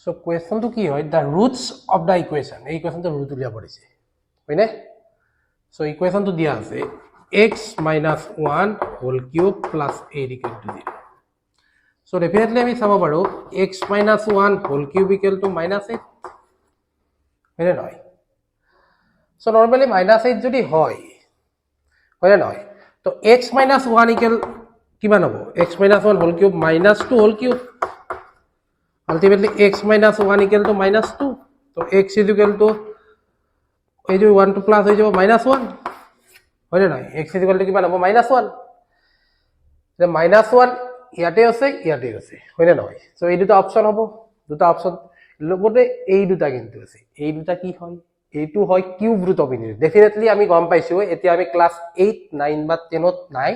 So question to কি হয় the roots of the equation এই ইকুয়েশন তো রুট উলিয়া পড়িছে হয়নে so equation to দিয়া আছে x minus 1 whole cube plus 8 equal to 0 so definitely আমি চাব পাৰো x minus 1 whole cube equal to minus 8 হয়নে নহয় so normally minus 8 যদি হয় হয়নে নহয় তো x minus 1 equal কিমান হ'ব x minus 1 whole cube minus 2 whole cube ultimately x minus 1 equal to minus 2 so x is equal to এই যে 1 to plus হৈ যাব minus 1 হয়নে নহয় x is equal to কিমান হ'ব minus 1 যে minus 1 ইয়াতে আছে হয়নে নহয় so এই দুটা অপচন হ'ব দুটা অপচন লগতে এই দুটা কিন্তু আছে এই দুটা কি হয় এইটো হয় cube root of infinity definitely আমি গম পাইছো এতিয়া আমি ক্লাস 8 9 বা 10 ত নাই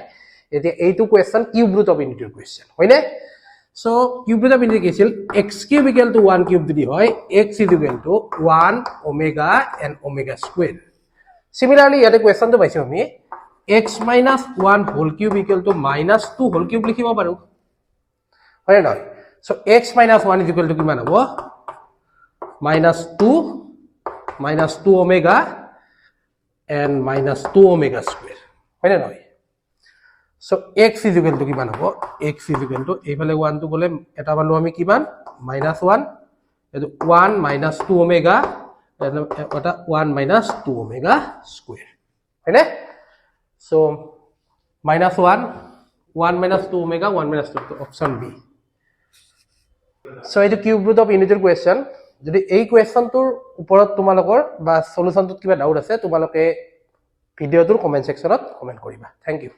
এতিয়া এইটো কোৱেশ্চন কিউব ৰুট অফ ইনফিনিটিৰ কোৱেশ্চন হয়নে so cube root of infinity কি ছিল x cube equal to 1 cube যদি হয় x is equal to 1 omega and omega square similarly ইয়াতে কোৱেশ্চন তো পাইছো আমি x minus 1 whole cube equal to minus 2 whole cube লিখিব পাৰো হয় নহয় so x minus 1 is equal to কিমান হ'ব minus 2 omega and minus 2 omega square হয় নহয় so x is equal to কিমান হ'ব x is equal to এইফালে 1 to গলে এটা পালো আমি কিমান -1 এটো 1 minus 2 omega এটা 1 minus 2 omega square হয়নে so -1 1 minus 2 omega 1 minus 2 option b so এইটো কিউব ৰুট অফ ইনফিনিটিৰ কোৱেশ্চন যদি এই কোৱেশ্চনটোৰ ওপৰত তোমালোকৰ বা সলিউশনটোত কিবা ডাউট আছে তোমালোকে ভিডিওটোৰ কমেন্ট সেকশনত কমেন্ট কৰিবা থ্যাংক ইউ